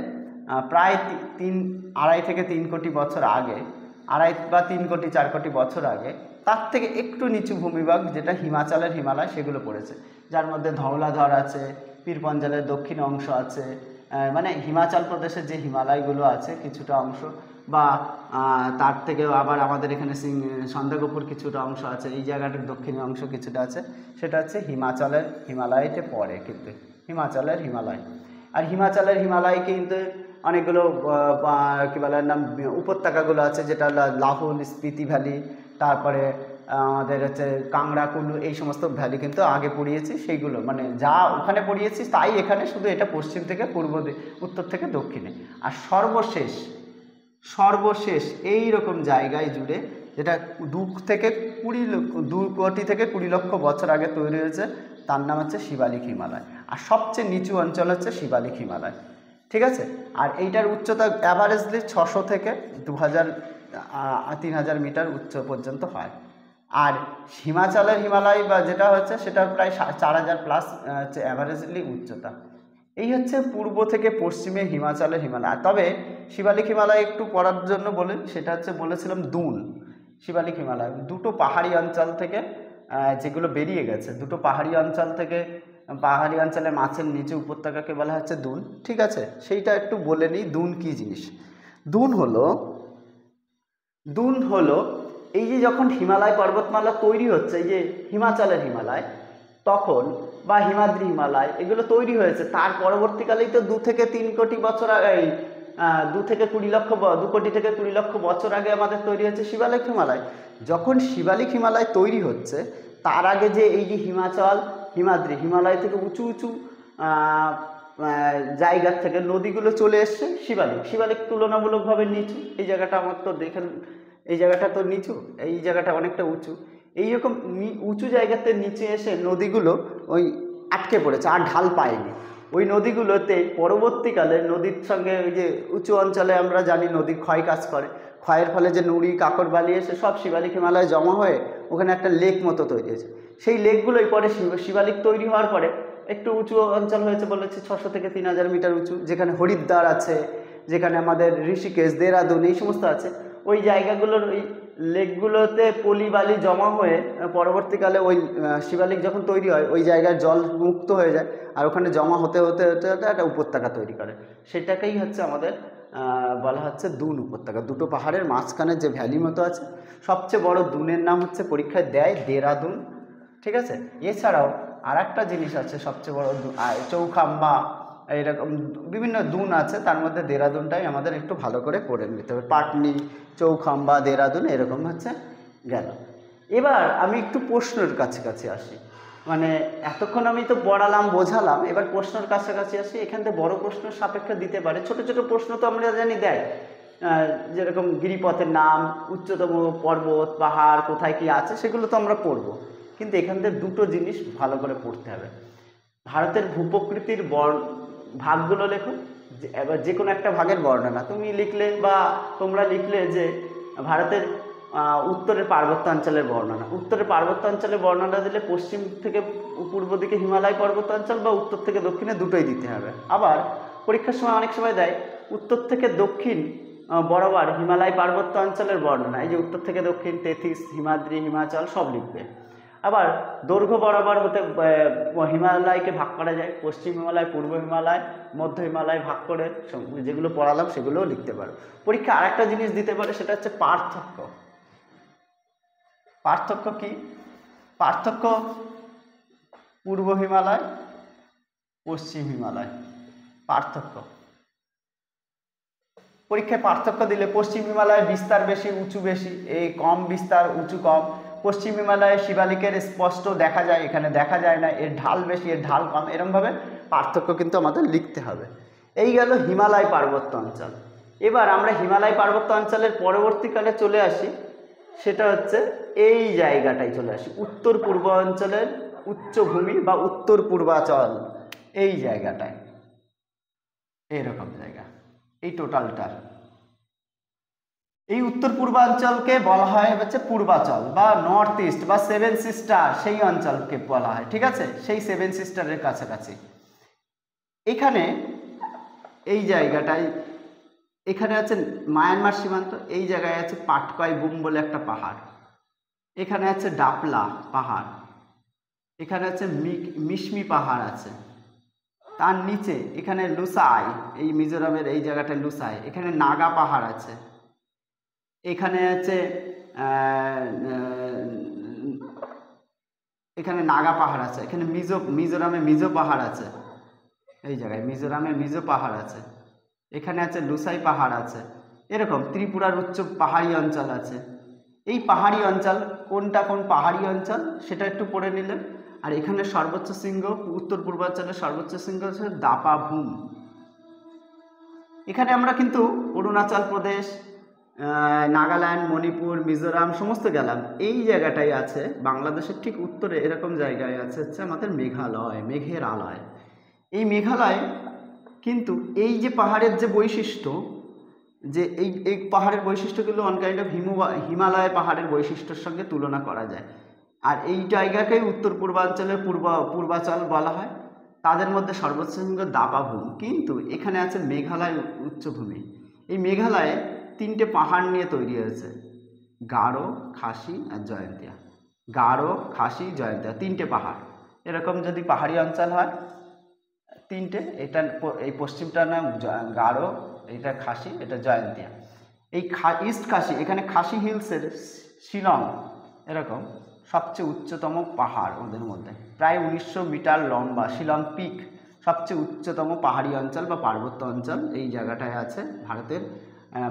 প্রায় 2.5 থেকে 3 কোটি বছর আগে, 2.5 বা 3 কোটি 4 কোটি বছর আগে, তার থেকে একটু নিচু ভূমিভাগ যেটা হিমাচলের হিমালয়, সেগুলো পড়েছে, যার মধ্যে ধওলাধর আছে, পীরপঞ্জালের দক্ষিণ অংশ আছে, মানে হিমাচল প্রদেশের যে হিমালয়গুলো আছে কিছুটা অংশ, বা তার থেকেও আবার আমাদের এখানে সন্দাকপুর কিছুটা অংশ আছে, এই জায়গাটার দক্ষিণী অংশ কিছুটা আছে, সেটা হচ্ছে হিমাচলের হিমালয়তে পড়ে কিন্তু, হিমাচলের হিমালয়। আর হিমাচলের হিমালয় কিন্তু অনেকগুলো কী বলে নাম উপত্যকাগুলো আছে, যেটা লাহুল, স্পিতি ভ্যালি, তারপরে আমাদের হচ্ছে কাংড়া, কুলু, এই সমস্ত ভ্যালি কিন্তু আগে পড়িয়েছি, সেইগুলো মানে যা ওখানে পড়িয়েছি তাই এখানে, শুধু এটা পশ্চিম থেকে পূর্ব, উত্তর থেকে দক্ষিণে। আর সর্বশেষ সর্বশেষ এই রকম জায়গায় জুড়ে, যেটা 2 কোটি থেকে 20 লক্ষ বছর আগে তৈরি হয়েছে, তার নাম হচ্ছে শিবালিক হিমালয়। আর সবচেয়ে নিচু অঞ্চল হচ্ছে শিবালিক হিমালয়। ঠিক আছে, আর এইটার উচ্চতা অ্যাভারেজলি 600 থেকে 3000 মিটার উচ্চ পর্যন্ত হয়। আর হিমাচলের হিমালয় বা যেটা হচ্ছে, সেটা প্রায় 4000 প্লাস হচ্ছে অ্যাভারেজলি উচ্চতা। এই হচ্ছে পূর্ব থেকে পশ্চিমে হিমাচলের হিমালয়। তবে শিবালিক হিমালয় একটু পড়ার জন্য বলে, সেটা হচ্ছে বলেছিলাম দুন। শিবালিক হিমালয় দুটো পাহাড়ি অঞ্চল থেকে যেগুলো বেরিয়ে গেছে, দুটো পাহাড়ি অঞ্চল থেকে, পাহাড়ি অঞ্চলে মাছের নিচে উপত্যকাকে বলা হচ্ছে দুন। ঠিক আছে, সেইটা একটু বলে নিই, দুন কী জিনিস। দুন হলো এই যে যখন হিমালয় পর্বতমালা তৈরি হচ্ছে, এই যে হিমাচলের হিমালয় তখন, বা হিমাদ্রি হিমালয়, এগুলো তৈরি হয়েছে তার পরবর্তীকালেই তো 2 থেকে 3 কোটি বছর আগে, 2 থেকে 20 লক্ষ, 2 কোটি থেকে 20 লক্ষ বছর আগে আমাদের তৈরি হচ্ছে শিবালিক হিমালয়। যখন শিবালিক হিমালয় তৈরি হচ্ছে, তার আগে যে এই যে হিমাচল, হিমাদ্রি হিমালয় থেকে উঁচু উঁচু জায়গার থেকে নদীগুলো চলে এসছে শিবালিক। শিবালিক তুলনামূলকভাবে নিচু, এই জায়গাটা আমার তো দেখেন, এই জায়গাটা তো নিচু, এই জায়গাটা অনেকটা উঁচু। এইরকম উঁচু জায়গাতে নিচে এসে নদীগুলো ওই আটকে পড়েছে, আর ঢাল পায়নি। ওই নদীগুলোতে পরবর্তীকালে নদীর সঙ্গে ওই যে উঁচু অঞ্চলে আমরা জানি নদীর ক্ষয় কাজ করে, ক্ষয়ের ফলে যে নুড়ি কাকর বালি এসে সব শিবালিক হিমালয়ে জমা হয়ে ওখানে একটা লেক মতো তৈরি হয়েছে। সেই লেকগুলোই পরে শিবালিক তৈরি হওয়ার পরে একটু উঁচু অঞ্চল হয়েছে, বলেছে 600 থেকে 3000 মিটার উঁচু, যেখানে হরিদ্বার আছে, যেখানে আমাদের ঋষিকেশ, দেরাদুন এই সমস্ত আছে। ওই জায়গাগুলোর ওই লেকগুলোতে পলি বালি জমা হয়ে পরবর্তীকালে ওই শিবালিক যখন তৈরি হয় ওই জায়গায় জল মুক্ত হয়ে যায়, আর ওখানে জমা হতে হতে হতে হতে একটা উপত্যকা তৈরি করে। সেটাকেই হচ্ছে আমাদের বলা হচ্ছে দুন উপত্যকা। দুটো পাহাড়ের মাঝখানে যে ভ্যালি মতো আছে, সবচেয়ে বড় দুনের নাম হচ্ছে পরীক্ষায় দেয় দেরাদুন, ঠিক আছে। এছাড়াও আর একটা জিনিস আছে সবচেয়ে বড়, চৌখাম্বা, এরকম বিভিন্ন দুন আছে, তার মধ্যে দেরাদুনটাই আমাদের একটু ভালো করে পড়ে নিতে হবে। পাটনি, চৌখাম্বা, দেরাদুন এরকম হচ্ছে গেল। এবার আমি একটু প্রশ্নের কাছাকাছি আসি, মানে এতক্ষণ আমি তো পড়ালাম বোঝালাম, এবার প্রশ্নের কাছাকাছি আসি। এখান থেকে বড় প্রশ্ন সাপেক্ষে দিতে পারে, ছোট ছোট প্রশ্ন তো আমরা জানি দেয়, যেরকম গিরিপথের নাম, উচ্চতম পর্বত পাহাড় কোথায় কি আছে সেগুলো তো আমরা পড়বো, কিন্তু এখান থেকে দুটো জিনিস ভালো করে পড়তে হবে। ভারতের ভূপ্রকৃতির ভাগগুলো লেখো, এবার যে কোনো একটা ভাগের বর্ণনা তুমি লিখলে বা তোমরা লিখলে যে ভারতের উত্তরের পার্বত্যাঞ্চলের বর্ণনা। উত্তরের পার্বত্যাঞ্চলের বর্ণনা দিলে পশ্চিম থেকে পূর্ব দিকে হিমালয় পর্বতাঞ্চল বা উত্তর থেকে দক্ষিণে দুটোই দিতে হবে। আবার পরীক্ষার সময় অনেক সময় দেয় উত্তর থেকে দক্ষিণ বরাবর হিমালয় পার্বত্যাঞ্চলের বর্ণনা, এই যে উত্তর থেকে দক্ষিণ তেথিস, হিমাদ্রি, হিমাচল সব লিখবে। আবার দৈর্ঘ্য বরাবর হতে হিমালয়কে ভাগ করা যায়, পশ্চিম হিমালয়, পূর্ব হিমালয়, মধ্য হিমালয় ভাগ করে যেগুলো পড়ালাম সেগুলোও লিখতে পারো। পরীক্ষা আরেকটা জিনিস দিতে পারে, সেটা হচ্ছে পার্থক্য। পার্থক্য কি? পার্থক্য পূর্ব হিমালয়, পশ্চিম হিমালয়, পার্থক্য। পরীক্ষায় পার্থক্য দিলে পশ্চিম হিমালয়ের বিস্তার বেশি, উঁচু বেশি, এই কম বিস্তার, উঁচু কম। পশ্চিম হিমালয়ে শিবালিকের স্পষ্ট দেখা যায়, এখানে দেখা যায় না, এর ঢাল বেশি, এর ঢাল কম, এরমভাবে পার্থক্য কিন্তু আমাদের লিখতে হবে। এই গেল হিমালয় পার্বত্য অঞ্চল। এবার আমরা হিমালয় পার্বত্য অঞ্চলের পরবর্তীকালে চলে আসি, সেটা হচ্ছে এই জায়গাটায় চলে আসি, উত্তর পূর্ব অঞ্চলের উচ্চভূমি বা উত্তর পূর্বাঞ্চল। এই জায়গাটায় এইরকম জায়গা, এই টোটালটা, এই উত্তর পূর্বাঞ্চলকে বলা হয় হচ্ছে পূর্বাচল বা নর্থ ইস্ট বা সেভেন সিস্টার, সেই অঞ্চলকে বলা হয়, ঠিক আছে, সেই সেভেন সিস্টারের কাছাকাছি। এখানে এই জায়গাটায়, এখানে আছে মায়ানমার সীমান্ত, এই জায়গায় আছে পাটকাই বুম বলে একটা পাহাড়, এখানে আছে ডাপলা পাহাড়, এখানে আছে মিশমি পাহাড় আছে, তার নিচে এখানে লুসাই, এই মিজোরামের এই জায়গাটায় লুসাই, এখানে নাগা পাহাড় আছে, এখানে আছে এখানে নাগা পাহাড় আছে, এখানে মিজোরামে মিজো পাহাড় আছে, এই জায়গায় মিজোরামে মিজো পাহাড় আছে, এখানে আছে লুসাই পাহাড় আছে, এরকম ত্রিপুরার উচ্চ পাহাড়ি অঞ্চল আছে। এই পাহাড়ি অঞ্চল কোনটা কোন পাহাড়ি অঞ্চল সেটা একটু পড়ে নিলে। আর এখানে সর্বোচ্চ শৃঙ্গ, উত্তর পূর্বাঞ্চলের সর্বোচ্চ শৃঙ্গ হচ্ছে দাপাভূম। এখানে আমরা কিন্তু অরুণাচল প্রদেশ, নাগাল্যান্ড, মণিপুর, মিজোরাম সমস্ত গেলাম। এই জায়গাটাই আছে বাংলাদেশের ঠিক উত্তরে, এরকম জায়গায় আছে হচ্ছে আমাদের মেঘালয়, মেঘের আলয়। এই মেঘালয় কিন্তু এই যে পাহাড়ের যে বৈশিষ্ট্য, যে এই পাহাড়ের বৈশিষ্ট্যগুলো অন কাইন্ড অফ হিমালয় পাহাড়ের বৈশিষ্ট্যের সঙ্গে তুলনা করা যায়। আর এই জায়গাকেই উত্তর পূর্বাঞ্চলের পূর্বাচল বলা হয়। তাদের মধ্যে সর্বোচ্চ শৃঙ্গ দাপাভূম, কিন্তু এখানে আছে মেঘালয় উচ্চভূমি। এই মেঘালয়ে 3টে পাহাড় নিয়ে তৈরি হয়েছে, গারো, খাসি আর জয়ন্তিয়া। গারো, খাসি, জয়ন্তিয়া 3টে পাহাড়। এরকম যদি পাহাড়ি অঞ্চল হয় 3টে, এটা এই পশ্চিমটার নাম গারো, এটা খাসি, এটা জয়ন্তিয়া। এই ইস্ট খাসি, এখানে খাসি হিলসের শিলং এরকম সবচেয়ে উচ্চতম পাহাড় ওদের মধ্যে, প্রায় 1900 মিটার লম্বা। শিলং পিক সবচেয়ে উচ্চতম পাহাড়ি অঞ্চল বা পার্বত্য অঞ্চল, এই জায়গাটায় আছে ভারতের,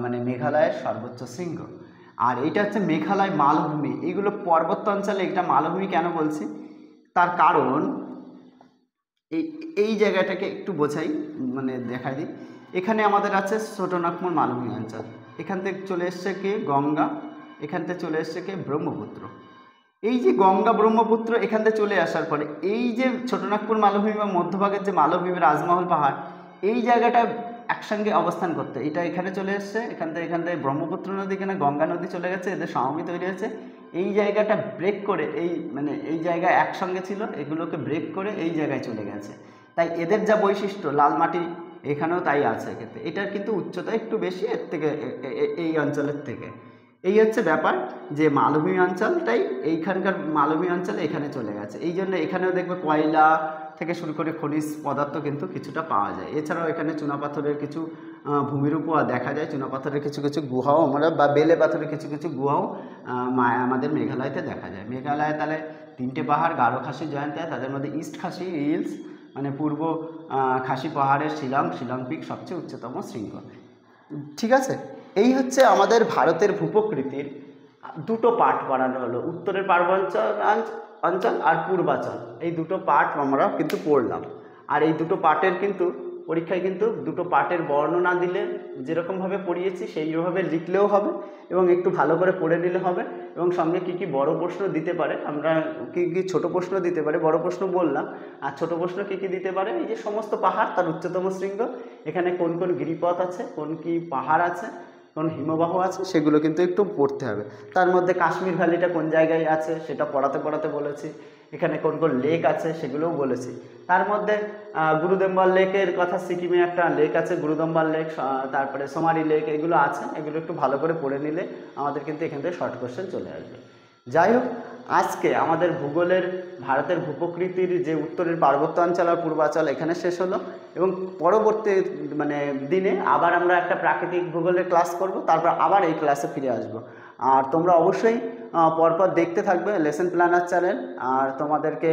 মানে মেঘালয়ের সর্বোচ্চ শৃঙ্গ। আর এইটা হচ্ছে মেঘালয় মালভূমি। এইগুলো পর্বত্য অঞ্চলে, এটা মালভূমি কেন বলছি তার কারণ, এই এই জায়গাটাকে একটু বোঝাই, মানে দেখাই দিই। এখানে আমাদের আছে ছোটনাগপুর মালভূমি অঞ্চল, এখান থেকে চলে এসছে কে গঙ্গা, এখান থেকে চলে এসছে কে ব্রহ্মপুত্র। এই যে গঙ্গা ব্রহ্মপুত্র এখান থেকে চলে আসার পরে এই যে ছোটনাগপুর মালভূমি বা মধ্যভাগের যে মালভূমি রাজমহল পাহাড়, এই জায়গাটা একসঙ্গে অবস্থান করতে এটা এখানে চলে এসছে, এখান থেকে ব্রহ্মপুত্র নদী, এখানে গঙ্গা নদী চলে গেছে, এদের সমভূমি তৈরি হয়েছে। এই জায়গাটা ব্রেক করে এই মানে এই জায়গা একসঙ্গে ছিল, এগুলোকে ব্রেক করে এই জায়গায় চলে গেছে। তাই এদের যা বৈশিষ্ট্য, লাল মাটি এখানেও তাই আছে ক্ষেত্রে, এটার কিন্তু উচ্চতা একটু বেশি এর থেকে, এই অঞ্চলের থেকে। এই হচ্ছে ব্যাপার যে মালভূমি অঞ্চলটাই এইখানকার মালভূমি অঞ্চলে এখানে চলে গেছে, এই জন্য এখানেও দেখবে কয়লা থেকে শুরু করে খনিজ পদার্থ কিন্তু কিছুটা পাওয়া যায়। এছাড়াও এখানে চুনাপাথরের কিছু ভূমিরূপও দেখা যায়, চুনাপাথরের কিছু কিছু গুহাও আমরা বা বেলে পাথরের কিছু কিছু গুহাও আমাদের মেঘালয়তে দেখা যায়। মেঘালয়ে তাহলে 3টে পাহাড়, গারো খাসি জয়ন্তীয়া, তাদের মধ্যে ইস্ট খাসি হিলস মানে পূর্ব খাসি পাহাড়ের শিলং পিক সবচেয়ে উচ্চতম শৃঙ্গ। ঠিক আছে, এই হচ্ছে আমাদের ভারতের ভূপ্রকৃতির দুটো পার্ট পড়ানো হলো, উত্তরের পার্বত্যাঞ্চল অঞ্চল আর পূর্বাঞ্চল, এই দুটো পার্ট আমরা কিন্তু পড়লাম। আর এই দুটো পার্টের কিন্তু পরীক্ষায় কিন্তু দুটো পার্টের বর্ণনা দিলে যেরকমভাবে পড়িয়েছি সেইভাবে লিখলেও হবে এবং একটু ভালো করে পড়ে নিলে হবে। এবং সঙ্গে কি কি বড় প্রশ্ন দিতে পারে, আমরা কি কি ছোট প্রশ্ন দিতে পারে, বড় প্রশ্ন বললাম, আর ছোট প্রশ্ন কি কি দিতে পারে, এই যে সমস্ত পাহাড় তার উচ্চতম শৃঙ্গ, এখানে কোন কোন গিরিপথ আছে, কোন কি পাহাড় আছে, কোন হিমবাহ আছে, সেগুলো কিন্তু একটু পড়তে হবে। তার মধ্যে কাশ্মীর ভ্যালিটা কোন জায়গায় আছে সেটা পড়াতে বলেছি, এখানে কোন কোন লেক আছে সেগুলোও বলেছি। তার মধ্যে গুরুদম্বার লেকের কথা, সিকিমে একটা লেক আছে গুরুদম্বার লেক, তারপরে সোমারি লেক, এগুলো আছে, এগুলো একটু ভালো করে পড়ে নিলে আমাদের কিন্তু এখান থেকে শর্ট কোশ্চেন চলে আসবে। যাই হোক, আজকে আমাদের ভূগোলের ভারতের ভূপ্রকৃতির যে উত্তরের পার্বত্য অঞ্চল আর পূর্বাঞ্চল এখানে শেষ হলো, এবং পরবর্তী মানে দিনে আবার আমরা একটা প্রাকৃতিক ভূগোলের ক্লাস করব, তারপর আবার এই ক্লাসে ফিরে আসব। আর তোমরা অবশ্যই পরপর দেখতে থাকবে লেসন প্ল্যানার চ্যানেল। আর তোমাদেরকে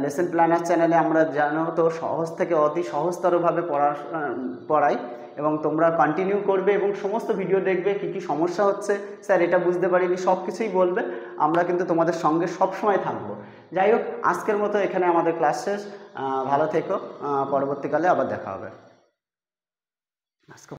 লেসন প্ল্যানার চ্যানেলে আমরা জানো তো সহজ থেকে অতি সহজতরভাবে পড়াই, এবং তোমরা কন্টিনিউ করবে এবং সমস্ত ভিডিও দেখবে, কি কি সমস্যা হচ্ছে স্যার এটা বুঝতে পারিনি সব কিছুই বলবে, আমরা কিন্তু তোমাদের সঙ্গে সব সময় থাকবো। যাই হোক, আজকের মতো এখানে আমাদের ক্লাস শেষ। ভালো থেকো, পরবর্তীকালে আবার দেখা হবে।